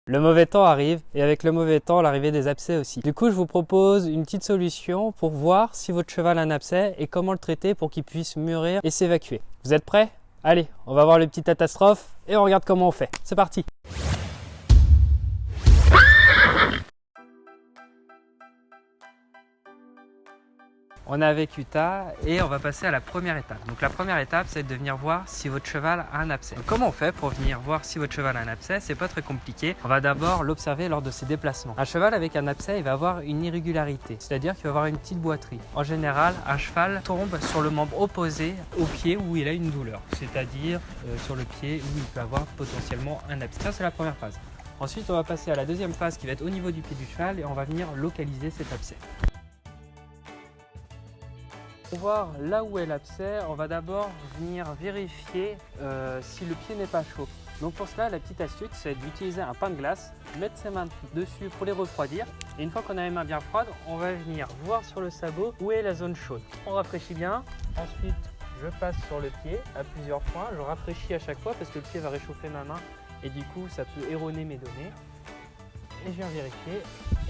Le mauvais temps arrive et avec le mauvais temps, l'arrivée des abcès aussi. Du coup, je vous propose une petite solution pour voir si votre cheval a un abcès et comment le traiter pour qu'il puisse mûrir et s'évacuer. Vous êtes prêts? Allez, on va voir les petites catastrophes et on regarde comment on fait. C'est parti! On est avec Utah et on va passer à la première étape. Donc la première étape, c'est de venir voir si votre cheval a un abcès. Donc, comment on fait pour venir voir si votre cheval a un abcès? C'est pas très compliqué. On va d'abord l'observer lors de ses déplacements. Un cheval avec un abcès, il va avoir une irrégularité, c'est-à-dire qu'il va avoir une petite boiterie. En général, un cheval tombe sur le membre opposé au pied où il a une douleur, c'est-à-dire sur le pied où il peut avoir potentiellement un abcès. Ça, c'est la première phase. Ensuite, on va passer à la deuxième phase qui va être au niveau du pied du cheval et on va venir localiser cet abcès. Pour voir là où est l'abcès, on va d'abord venir vérifier si le pied n'est pas chaud. Donc pour cela, la petite astuce, c'est d'utiliser un pain de glace, mettre ses mains dessus pour les refroidir. Et une fois qu'on a les mains bien froides, on va venir voir sur le sabot où est la zone chaude. On rafraîchit bien. Ensuite, je passe sur le pied à plusieurs points. Je rafraîchis à chaque fois parce que le pied va réchauffer ma main et du coup, ça peut erroner mes données. Et je viens vérifier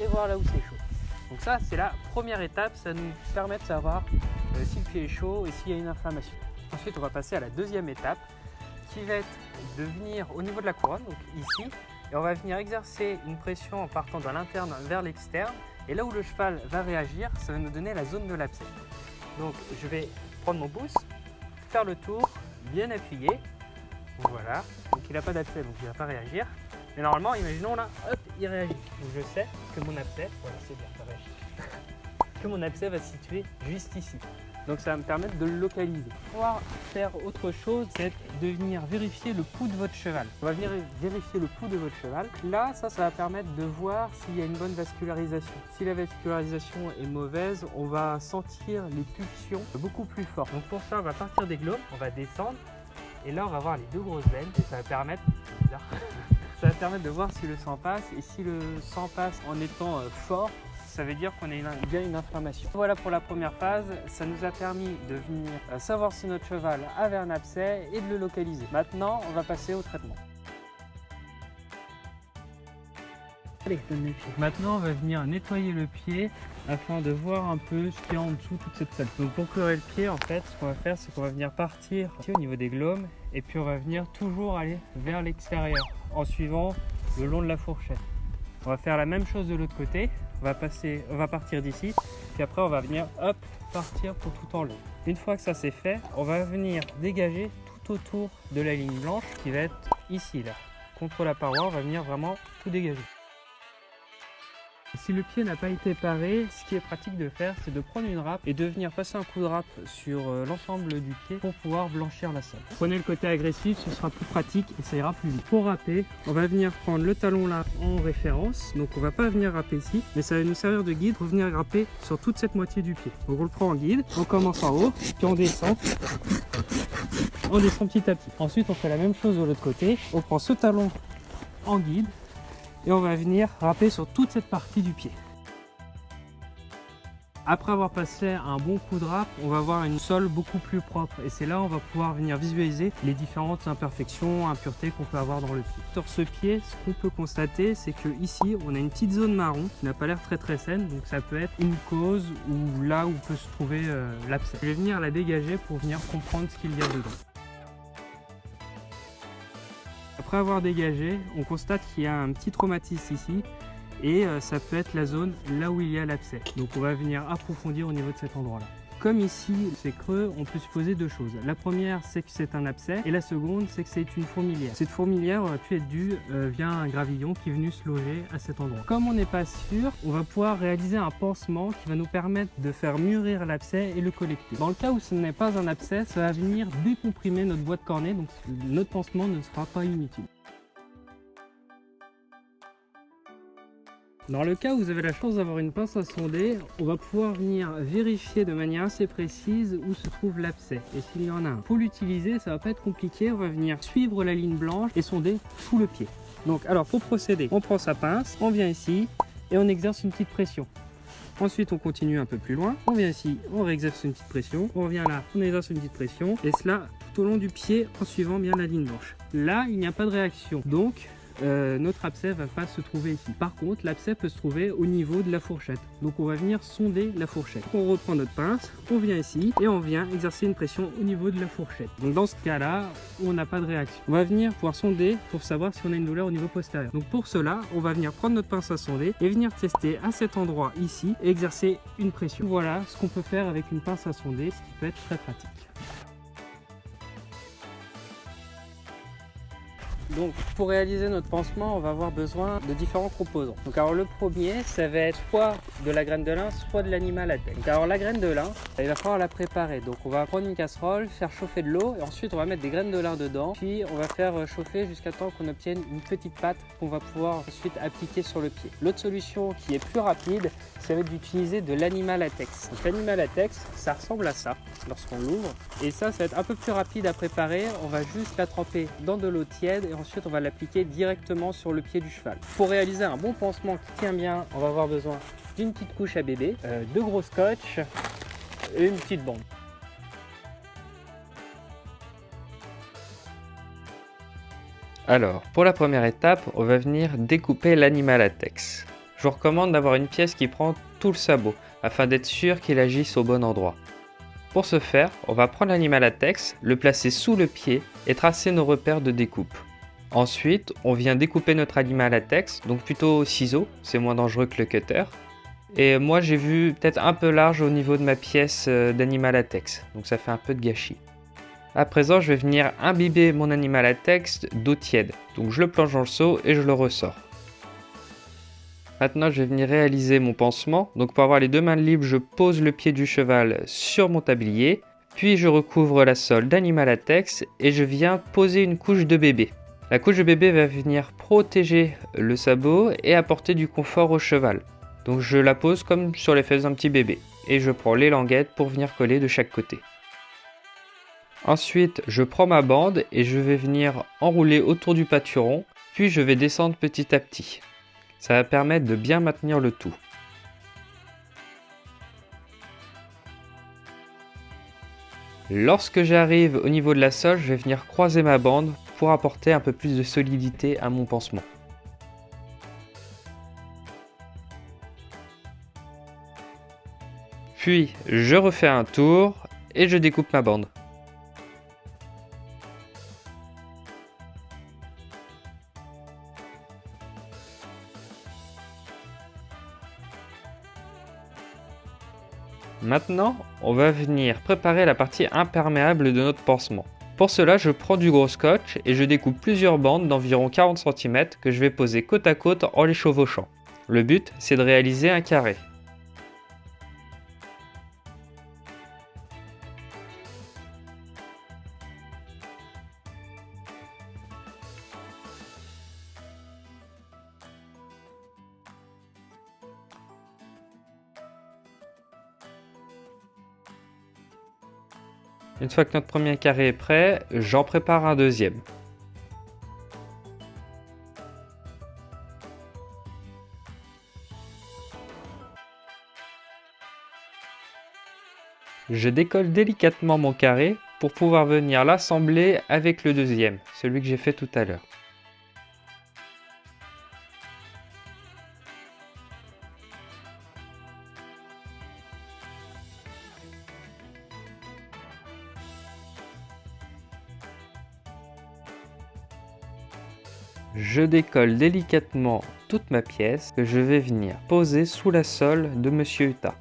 et voir là où c'est chaud. Donc ça, c'est la première étape, ça nous permet de savoir si le pied est chaud et s'il y a une inflammation. Ensuite, on va passer à la deuxième étape qui va être de venir au niveau de la couronne, donc ici, et on va venir exercer une pression en partant de l'interne vers l'externe. Et là où le cheval va réagir, ça va nous donner la zone de l'abcès. Donc je vais prendre mon pouce, faire le tour, bien appuyer. Voilà, donc il n'a pas d'abcès, donc il ne va pas réagir. Mais normalement, imaginons là, hop, il réagit. Donc je sais que mon abcès, voilà, c'est bien, ça réagit. Que mon abcès va se situer juste ici. Donc ça va me permettre de le localiser. Pour pouvoir faire autre chose, c'est de venir vérifier le pouls de votre cheval. On va venir vérifier le pouls de votre cheval. Là, ça va permettre de voir s'il y a une bonne vascularisation. Si la vascularisation est mauvaise, on va sentir les pulsions beaucoup plus fort. Donc pour ça, on va partir des globes, on va descendre. Et là, on va voir les deux grosses veines et ça va permettre... Ça va permettre de voir si le sang passe, et si le sang passe en étant fort, ça veut dire qu'on a bien une inflammation. Voilà pour la première phase, ça nous a permis de venir savoir si notre cheval avait un abcès et de le localiser. Maintenant, on va passer au traitement. Allez, donne le pied. Maintenant, on va venir nettoyer le pied afin de voir un peu ce qu'il y a en dessous, toute cette salle. Donc pour colorer le pied, en fait, ce qu'on va faire, c'est qu'on va venir partir ici, au niveau des glomes, et puis on va venir toujours aller vers l'extérieur en suivant le long de la fourchette. On va faire la même chose de l'autre côté. On va partir d'ici, puis après on va venir hop, partir pour tout enlever. Une fois que ça c'est fait, on va venir dégager tout autour de la ligne blanche qui va être ici là. Contre la paroi, on va venir vraiment tout dégager. Si le pied n'a pas été paré, ce qui est pratique de faire, c'est de prendre une râpe et de venir passer un coup de râpe sur l'ensemble du pied pour pouvoir blanchir la salle. Prenez le côté agressif, ce sera plus pratique et ça ira plus vite. Pour râper, on va venir prendre le talon là en référence. Donc on va pas venir râper ici, mais ça va nous servir de guide pour venir râper sur toute cette moitié du pied. Donc on le prend en guide, on commence en haut, puis on descend. On descend petit à petit. Ensuite on fait la même chose de l'autre côté. On prend ce talon en guide. Et on va venir râper sur toute cette partie du pied. Après avoir passé un bon coup de râpe, on va avoir une sole beaucoup plus propre. Et c'est là où on va pouvoir venir visualiser les différentes imperfections, impuretés qu'on peut avoir dans le pied. Sur ce pied, ce qu'on peut constater, c'est que ici, on a une petite zone marron qui n'a pas l'air très saine. Donc ça peut être une cause ou là où peut se trouver l'abcès. Je vais venir la dégager pour venir comprendre ce qu'il y a dedans. Après avoir dégagé, on constate qu'il y a un petit traumatisme ici et ça peut être la zone là où il y a l'abcès. Donc on va venir approfondir au niveau de cet endroit-là. Comme ici c'est creux, on peut supposer deux choses. La première, c'est que c'est un abcès et la seconde, c'est que c'est une fourmilière. Cette fourmilière aurait pu être due via un gravillon qui est venu se loger à cet endroit. Comme on n'est pas sûr, on va pouvoir réaliser un pansement qui va nous permettre de faire mûrir l'abcès et le collecter. Dans le cas où ce n'est pas un abcès, ça va venir décomprimer notre boîte cornée, donc notre pansement ne sera pas inutile. Dans le cas où vous avez la chance d'avoir une pince à sonder, on va pouvoir venir vérifier de manière assez précise où se trouve l'abcès et s'il y en a un. Pour l'utiliser, ça va pas être compliqué, on va venir suivre la ligne blanche et sonder tout le pied. Donc alors pour procéder, on prend sa pince, on vient ici et on exerce une petite pression. Ensuite on continue un peu plus loin, on vient ici, on réexerce une petite pression, on revient là, on exerce une petite pression et cela tout au long du pied en suivant bien la ligne blanche. Là il n'y a pas de réaction, donc notre abcès va pas se trouver ici. Par contre, l'abcès peut se trouver au niveau de la fourchette. Donc on va venir sonder la fourchette. On reprend notre pince, on vient ici et on vient exercer une pression au niveau de la fourchette. Donc dans ce cas-là, on n'a pas de réaction. On va venir pouvoir sonder pour savoir si on a une douleur au niveau postérieur. Donc pour cela, on va venir prendre notre pince à sonder et venir tester à cet endroit ici et exercer une pression. Voilà ce qu'on peut faire avec une pince à sonder, ce qui peut être très pratique. Donc pour réaliser notre pansement, on va avoir besoin de différents composants. Donc alors le premier, ça va être soit de la graine de lin, soit de l'animal latex. Donc alors la graine de lin, il va falloir la préparer. Donc on va prendre une casserole, faire chauffer de l'eau et ensuite on va mettre des graines de lin dedans. Puis on va faire chauffer jusqu'à temps qu'on obtienne une petite pâte qu'on va pouvoir ensuite appliquer sur le pied. L'autre solution qui est plus rapide, ça va être d'utiliser de l'animal latex. Donc l'animal latex, ça ressemble à ça lorsqu'on l'ouvre. Et ça va être un peu plus rapide à préparer. On va juste la tremper dans de l'eau tiède et ensuite on va l'appliquer directement sur le pied du cheval. Pour réaliser un bon pansement qui tient bien, on va avoir besoin d'une petite couche à bébé, de gros scotch et une petite bande. Alors, pour la première étape, on va venir découper l'animal latex. Je vous recommande d'avoir une pièce qui prend tout le sabot, afin d'être sûr qu'il agisse au bon endroit. Pour ce faire, on va prendre l'animal latex, le placer sous le pied et tracer nos repères de découpe. Ensuite, on vient découper notre animal latex, donc plutôt au ciseau, c'est moins dangereux que le cutter. Et moi j'ai vu peut-être un peu large au niveau de ma pièce d'animal latex, donc ça fait un peu de gâchis. À présent, je vais venir imbiber mon animal latex d'eau tiède, donc je le plonge dans le seau et je le ressors. Maintenant, je vais venir réaliser mon pansement. Donc pour avoir les deux mains libres, je pose le pied du cheval sur mon tablier, puis je recouvre la sole d'animal latex et je viens poser une couche de bébé. La couche de bébé va venir protéger le sabot et apporter du confort au cheval. Donc je la pose comme sur les fesses d'un petit bébé et je prends les languettes pour venir coller de chaque côté. Ensuite, je prends ma bande et je vais venir enrouler autour du pâturon, puis je vais descendre petit à petit. Ça va permettre de bien maintenir le tout. Lorsque j'arrive au niveau de la sole, je vais venir croiser ma bande pour apporter un peu plus de solidité à mon pansement. Puis, je refais un tour et je découpe ma bande. Maintenant, on va venir préparer la partie imperméable de notre pansement. Pour cela, je prends du gros scotch et je découpe plusieurs bandes d'environ 40 cm que je vais poser côte à côte en les chevauchant. Le but, c'est de réaliser un carré. Une fois que notre premier carré est prêt, j'en prépare un deuxième. Je décolle délicatement mon carré pour pouvoir venir l'assembler avec le deuxième, celui que j'ai fait tout à l'heure. Je décolle délicatement toute ma pièce que je vais venir poser sous la sole de Monsieur Uta.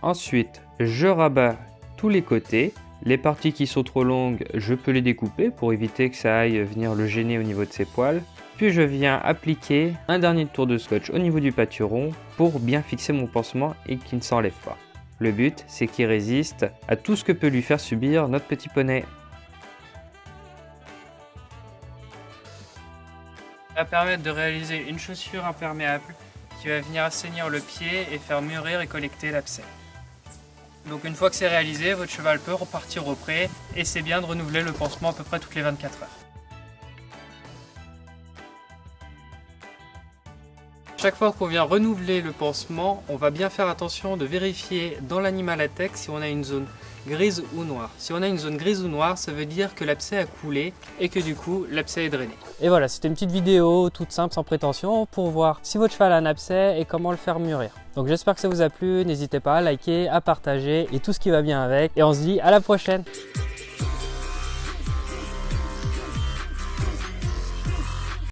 Ensuite, je rabats tous les côtés. Les parties qui sont trop longues, je peux les découper pour éviter que ça aille venir le gêner au niveau de ses poils. Puis je viens appliquer un dernier tour de scotch au niveau du pâturon pour bien fixer mon pansement et qu'il ne s'enlève pas. Le but, c'est qu'il résiste à tout ce que peut lui faire subir notre petit poney. Ça va permettre de réaliser une chaussure imperméable qui va venir assainir le pied et faire mûrir et collecter l'abcès. Donc une fois que c'est réalisé, votre cheval peut repartir au pré et c'est bien de renouveler le pansement à peu près toutes les 24 heures. Chaque fois qu'on vient renouveler le pansement, on va bien faire attention de vérifier dans l'animal latex si on a une zone grise ou noire. Si on a une zone grise ou noire, ça veut dire que l'abcès a coulé et que du coup l'abcès est drainé. Et voilà, c'était une petite vidéo toute simple, sans prétention, pour voir si votre cheval a un abcès et comment le faire mûrir. Donc j'espère que ça vous a plu, n'hésitez pas à liker, à partager et tout ce qui va bien avec. Et on se dit à la prochaine!